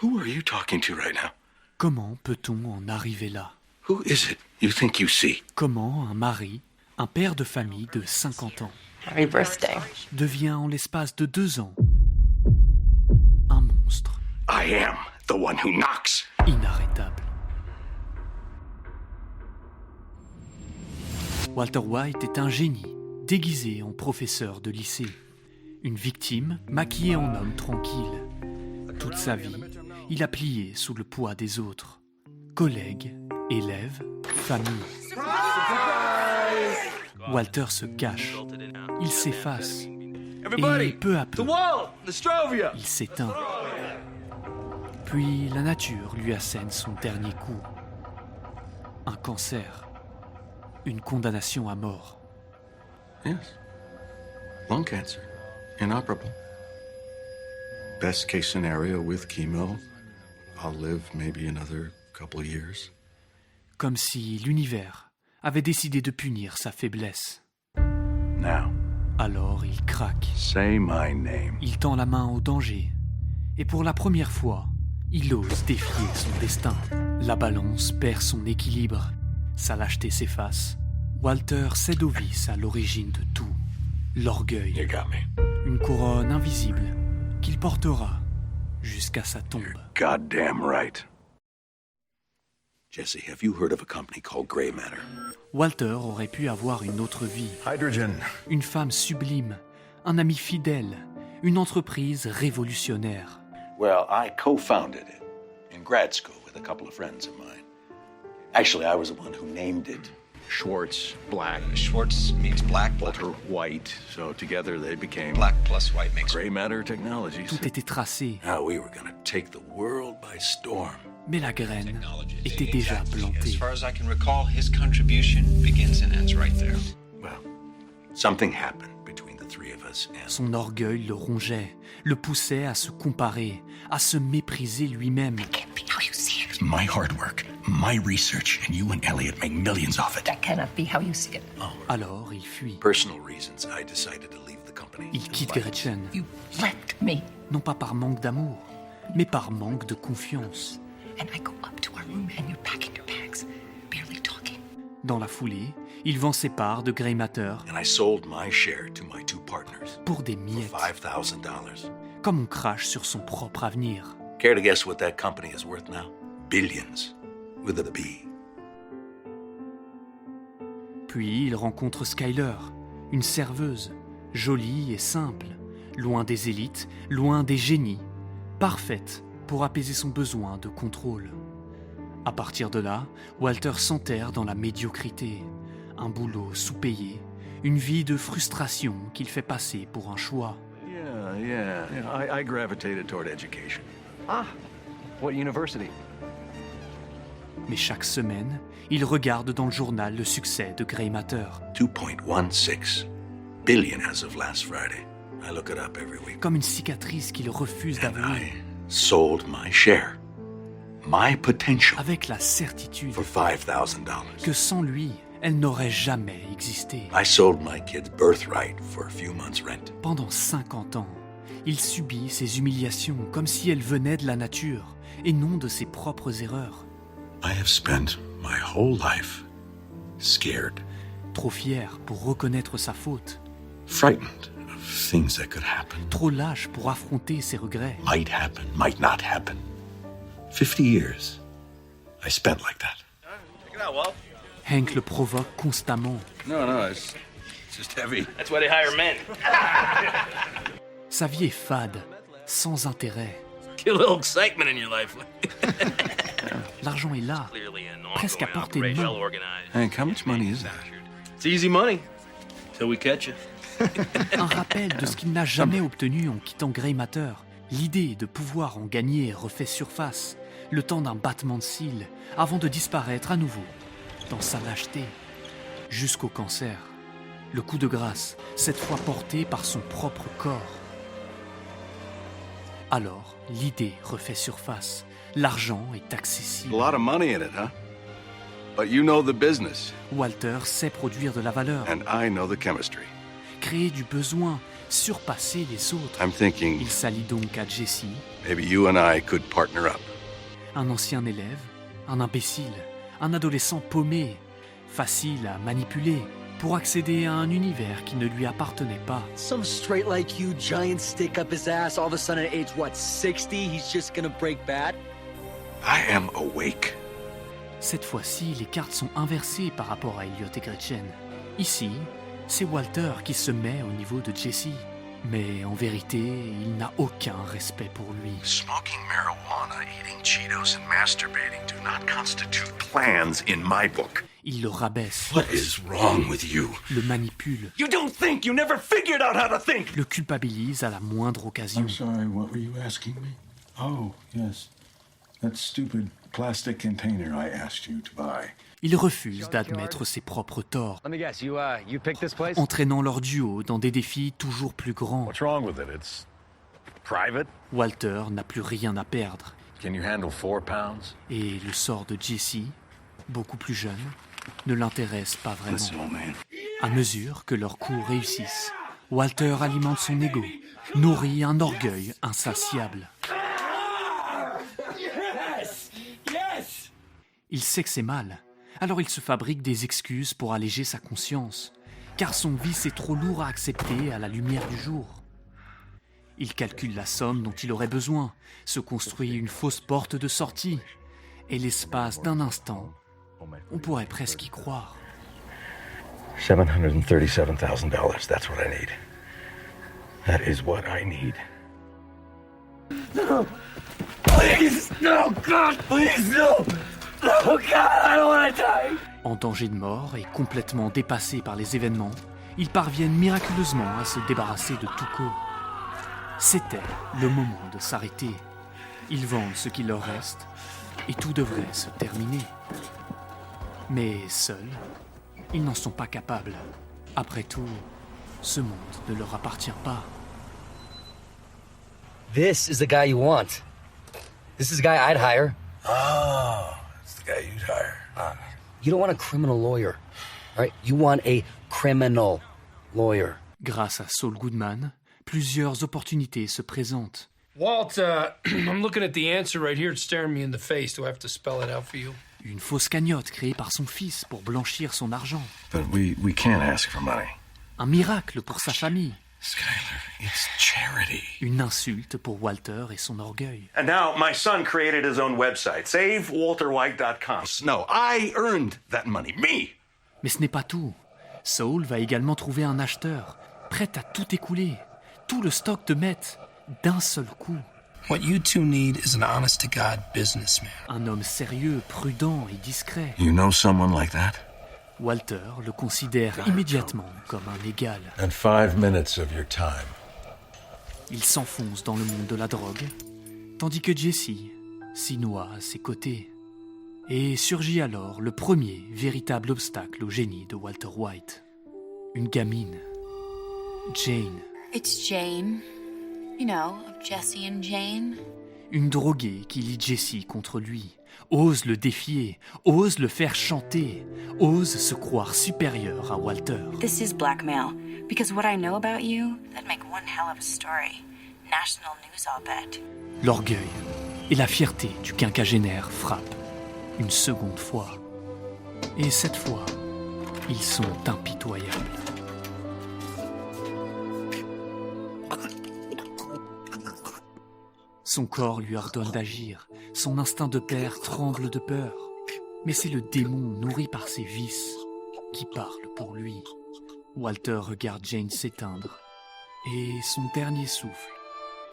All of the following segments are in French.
Who are you talking to right now? Comment peut-on en arriver là? Who is it you think you see? Comment un mari, un père de famille de 50 ans, Happy birthday. devient en l'espace de 2 ans un monstre I am the one who knocks. inarrêtable. Walter White est un génie, déguisé en professeur de lycée. Une victime maquillée en homme tranquille. Toute sa vie, il a plié sous le poids des autres. Collègues, élèves, famille. Walter se cache. Il s'efface. Et peu à peu, il s'éteint. Puis la nature lui assène son dernier coup. Un cancer. Une condamnation à mort. Yes. Lung cancer. Inoperable. Best case scenario with chemo. I'll live maybe another couple of years. Comme si l'univers avait décidé de punir sa faiblesse. Now, Alors il craque. say my name. Il tend la main au danger. Et pour la première fois, il ose défier son destin. La balance perd son équilibre. Sa lâcheté s'efface. Walter cède au vice à l'origine de tout. L'orgueil. You got me. Une couronne invisible qu'il portera jusqu'à sa tombe. Goddamn right. Jesse, have you heard of a company called Gray Matter? Walter aurait pu avoir une autre vie. Hydrogen. Une femme sublime. Un ami fidèle. Une entreprise révolutionnaire. Well, I co-founded it in grad school with a couple of friends of mine. Actually, I was the one who named it. Schwartz, black. Schwartz means black. Walter White. So together they became Black plus white makes Gray Matter Technologies. Tout était tracé, Now we were going to take the world by storm. mais la graine était déjà plantée. As far as I can recall, his contribution begins and ends right there. Well, something happened between the three of us, and Son orgueil le rongeait, le poussait à se comparer, à se mépriser lui-même. Can't be how you see it. My hard work, my research, and you and Elliot make millions off it. That cannot be how you see it. Alors il fuit. personal reasons, I decided to leave the company. Il quitte Gretchen, You left me, non pas par manque d'amour, mais par manque de confiance. and I go up to our room, and you're packing your bags, barely talking. Dans la foulée, il vend ses parts de Grey Matter And I sold my share to my two partners pour des for miettes, $5,000. comme on crache sur son propre avenir. Care to guess what that company is worth now? Billions, with a B. Puis il rencontre Skyler, une serveuse, jolie et simple, loin des élites, loin des génies, parfaite pour apaiser son besoin de contrôle. À partir de là, Walter s'enterre dans la médiocrité, un boulot sous-payé, une vie de frustration qu'il fait passer pour un choix. Yeah. I gravitated toward education. What university? Mais chaque semaine, il regarde dans le journal le succès de Grey Matter. 2.16 billion as of last Friday. I look it up every week. Comme une cicatrice qu'il refuse And d'avouer, I sold my share, my potential, avec la certitude for $5,000. que sans lui, elle n'aurait jamais existé. I sold my kid's birthright for a few months' rent. Pendant 50 ans, il subit ces humiliations comme si elles venaient de la nature et non de ses propres erreurs. I have spent my whole life scared, Trop fier pour reconnaître sa faute, frightened of things that could happen, trop lâche pour affronter ses regrets. might happen, might not happen. 50 years I spent like that. Check it out, Walt. Hank le provoque constamment. No, it's just heavy. That's why they hire men. Sa vie est fade, sans intérêt. Get a little excitement in your life. L'argent est là, Clearly an presque à ongoing portée de operation, main. well organized. Hank, how much money is that? It's easy money. Till we catch you. Un rappel de ce qu'il n'a jamais obtenu en quittant Grey Matter. L'idée de pouvoir en gagner refait surface, le temps d'un battement de cils, avant de disparaître à nouveau, dans sa lâcheté, jusqu'au cancer. Le coup de grâce, cette fois porté par son propre corps. Alors, l'idée refait surface. L'argent est A accessible. lot of money in it, huh? But you know the business, Walter sait produire de la valeur, and I know the chemistry. créer du besoin, surpasser les autres. I'm thinking Il s'allie donc à Jesse, maybe you and I could partner up. un ancien élève, un imbécile, un adolescent paumé, facile à manipuler, pour accéder à un univers qui ne lui appartenait pas. Some straight like you, giant stick up his ass, all of a sudden at age, what, 60, he's just gonna break bad? I am awake. Cette fois-ci, les cartes sont inversées par rapport à Elliot et Gretchen. Ici, c'est Walter qui se met au niveau de Jesse. Mais en vérité, il n'a aucun respect pour lui. Smoking marijuana, eating Cheetos, and masturbating do not constitute plans in my book. Il le rabaisse, What is wrong with you? le manipule, You don't think. You never figured out how to think. le culpabilise à la moindre occasion. I'm sorry, what were you asking me? Oh, yes. That stupid plastic container I asked you to buy. Il refuse d'admettre ses propres torts, Let me guess, you picked this place? entraînant leur duo dans des défis toujours plus grands. What's wrong with it? It's private. Walter n'a plus rien à perdre. Can you handle 4 pounds? Et le sort de Jesse, beaucoup plus jeune, ne l'intéresse pas vraiment. Listen, old man. À mesure que leurs coups réussissent, Walter alimente son ego, nourrit un orgueil insatiable. Il sait que c'est mal, alors il se fabrique des excuses pour alléger sa conscience, car son vice est trop lourd à accepter à la lumière du jour. Il calcule la somme dont il aurait besoin, se construit une fausse porte de sortie, et l'espace d'un instant, on pourrait presque y croire. $737,000. That's what I need. That is what I need. Please, no, God, please, no! Oh, God, I don't wanna die! En danger de mort et complètement dépassé par les événements, ils parviennent miraculeusement à se débarrasser de Tuco. C'était le moment de s'arrêter. Ils vendent ce qu'il leur reste et tout devrait se terminer. Mais seuls, ils n'en sont pas capables. Après tout, ce monde ne leur appartient pas. This is the guy you want. This is the guy I'd hire. Oh, it's the guy you'd hire. You don't want a criminal lawyer, all right? You want a criminal lawyer. Grâce à Saul Goodman, plusieurs opportunités se présentent. Walt, I'm looking at the answer right here. It's staring me in the face. Do I have to spell it out for you? Une fausse cagnotte créée par son fils pour blanchir son argent. But we can't ask for money. Un miracle pour sa famille. Skylar, it's charity. Une insulte pour Walter et son orgueil. And now my son created his own website, SaveWalterWhite.com. No, I earned that money. Me. Mais ce n'est pas tout. Saul va également trouver un acheteur, prêt à tout écouler. Tout le stock de Met, d'un seul coup. What you two need is an honest-to-God businessman. Un homme sérieux, prudent et discret. You know someone like that? Walter le considère immédiatement comme un égal. And 5 minutes of your time. Il s'enfonce dans le monde de la drogue, tandis que Jesse s'y noie à ses côtés. Et surgit alors le premier véritable obstacle au génie de Walter White. Une gamine, Jane. It's Jane. You know, Jesse and Jane. Une droguée qui lie Jesse contre lui, ose le défier, ose le faire chanter, ose se croire supérieur à Walter. This is blackmail. Because what I know about you, that'd make one hell of a story. National news, I'll bet. L'orgueil et la fierté du quinquagénaire frappent une seconde fois. Et cette fois, ils sont impitoyables. Son corps lui ordonne d'agir, son instinct de père tremble de peur. Mais c'est le démon nourri par ses vices qui parle pour lui. Walter regarde Jane s'éteindre, et son dernier souffle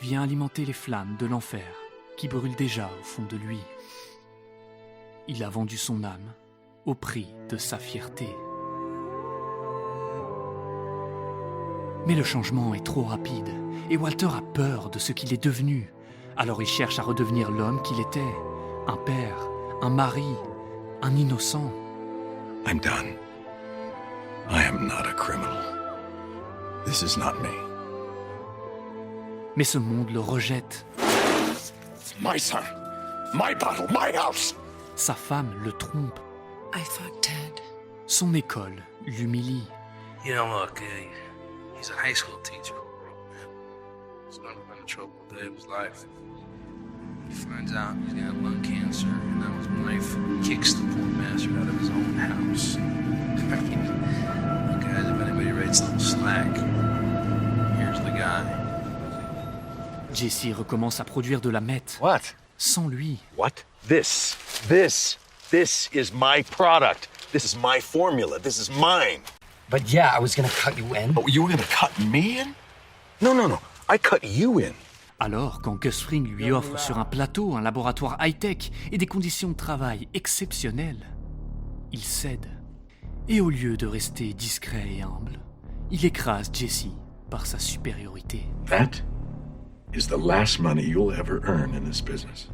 vient alimenter les flammes de l'enfer qui brûlent déjà au fond de lui. Il a vendu son âme au prix de sa fierté. Mais le changement est trop rapide, et Walter a peur de ce qu'il est devenu. Alors il cherche à redevenir l'homme qu'il était, un père, un mari, un innocent. I'm done. I am not a criminal. This is not me. Mais ce monde le rejette. It's my son, my bottle, my house. Sa femme le trompe. I thought Ted. Son école l'humilie. You know, look, he's a high school teacher. It's never been a troubled day of his life. He finds out he's got lung cancer, and now his wife kicks the poor bastard out of his own house. I mean, look, guys, if anybody rates them slack, here's the guy. Jesse recommence à produire de la meth. What? Sans lui. What? This is my product. This is my formula. This is mine. But yeah, I was gonna cut you in. Oh, you were gonna cut me in? No. I cut you in. Alors, quand Gus Fring lui offre sur un plateau un laboratoire high-tech et des conditions de travail exceptionnelles, il cède. Et au lieu de rester discret et humble, il écrase Jesse par sa supériorité. That is the last money you'll ever earn in this business.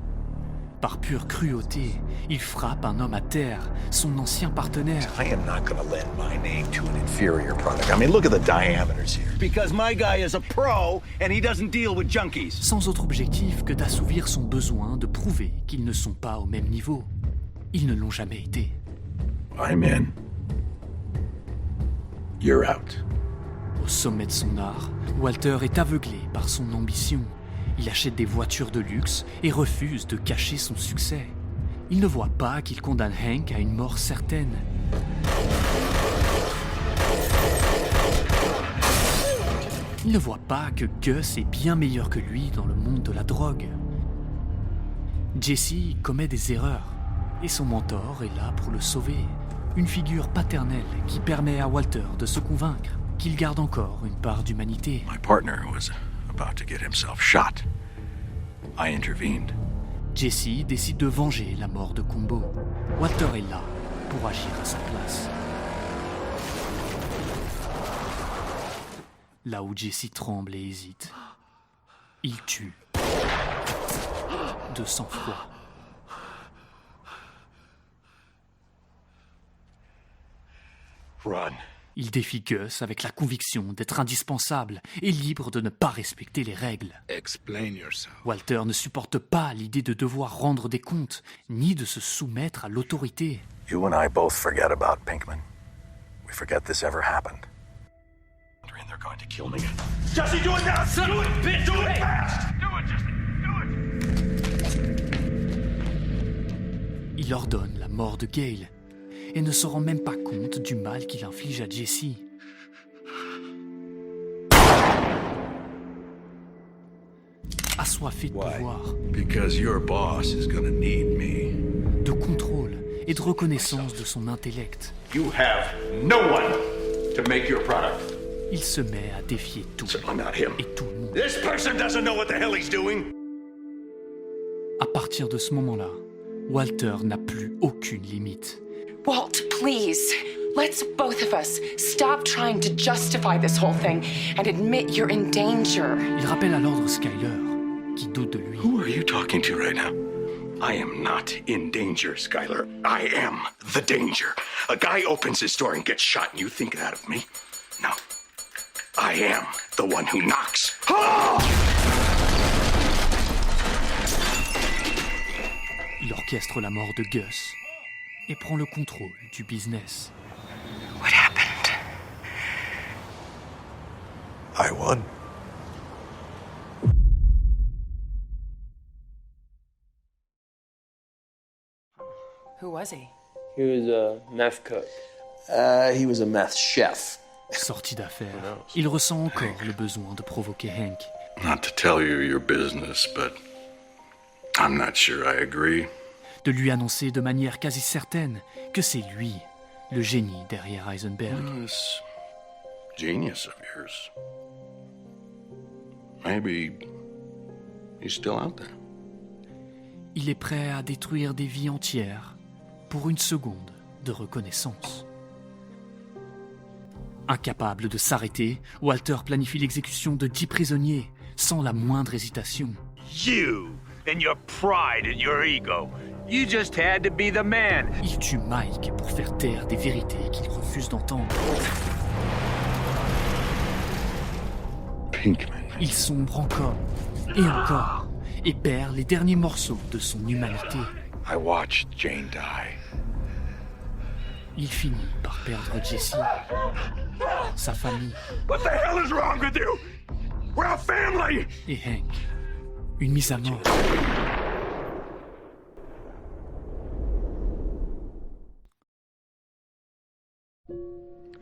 Par pure cruauté, il frappe un homme à terre, son ancien partenaire. I am not going to lend my name to an inferior product. I mean, look at the diameters here. Because my guy is a pro and he doesn't deal with junkies. Sans autre objectif que d'assouvir son besoin de prouver qu'ils ne sont pas au même niveau. Ils ne l'ont jamais été. I'm in. You're out. Au sommet de son art, Walter est aveuglé par son ambition. Il achète des voitures de luxe et refuse de cacher son succès. Il ne voit pas qu'il condamne Hank à une mort certaine. Il ne voit pas que Gus est bien meilleur que lui dans le monde de la drogue. Jesse commet des erreurs et son mentor est là pour le sauver. Une figure paternelle qui permet à Walter de se convaincre qu'il garde encore une part d'humanité. My partner was about to get himself shot. I intervened. Jesse décide de venger la mort de Combo. Walter est là pour agir à sa place. Là où Jesse tremble et hésite, il tue. De sang-froid. Run. Il défie Gus avec la conviction d'être indispensable et libre de ne pas respecter les règles. Explain yourself. Walter ne supporte pas l'idée de devoir rendre des comptes, ni de se soumettre à l'autorité. You and I both forget about Pinkman. We forget this ever happened. And they're going to kill me. Jesse, do it now! Do it, bitch! Do it fast! Do it, Jesse! Do it! Il ordonne la mort de Gale et ne se rend même pas compte du mal qu'il inflige à Jesse. Assoiffé de pouvoir, Because your boss is gonna need me. de contrôle et de reconnaissance de son intellect, You have no one to make your product. il se met à défier tout Certainly not him. et tout le monde. This person doesn't know what the hell he's doing. À partir de ce moment-là, Walter n'a plus aucune limite. Walt, please. Let's both of us stop trying to justify this whole thing and admit you're in danger. Il rappelle à l'ordre Skyler, qui doute de lui. Who are you talking to right now? I am not in danger, Skyler. I am the danger. A guy opens his door and gets shot, and you think that of me? No. I am the one who knocks. Oh! Il orchestre la mort de Gus et prend le contrôle du business. What happened? I won. Who was he? He was a meth cook. He was a meth chef. Sorti d'affaires, il ressent encore le besoin de provoquer Hank. Not to tell you your business, but I'm not sure I agree. De lui annoncer de manière quasi certaine que c'est lui, le génie derrière Heisenberg. This genius of yours. Maybe he's still out there. Il est prêt à détruire des vies entières pour une seconde de reconnaissance. Incapable de s'arrêter, Walter planifie l'exécution de 10 prisonniers sans la moindre hésitation. You and your pride and your ego. You just had to be the man. Il tue Mike pour faire taire des vérités qu'il refuse d'entendre. Pinkman. Il sombre encore et perd les derniers morceaux de son humanité. I watched Jane die. Il finit par perdre Jesse, sa famille, What the hell is wrong with you? We're a family! Et Hank, une mise à mort.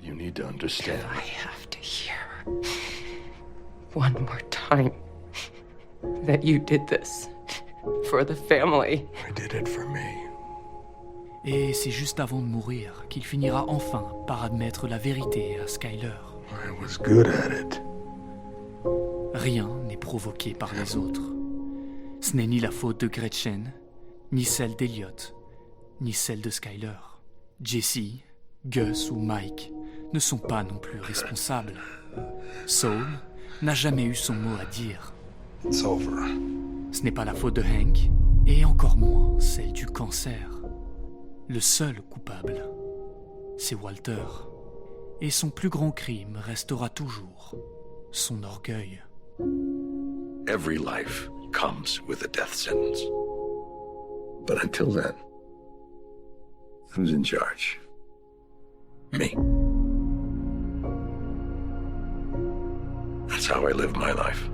You need to understand. I have to hear one more time that you did this for the family. I did it for me. Et c'est juste avant de mourir qu'il finira enfin par admettre la vérité à Skyler. I was good at it. Rien n'est provoqué par les autres. Ce n'est ni la faute de Gretchen, ni celle d'Elliot, ni celle de Skyler. Jesse, Gus ou Mike ne sont pas non plus responsables. Saul n'a jamais eu son mot à dire. It's over. Ce n'est pas la faute de Hank, et encore moins celle du cancer. Le seul coupable, c'est Walter. Et son plus grand crime restera toujours son orgueil. Every life comes with a death sentence. But until then, who's in charge? Me. That's how I live my life.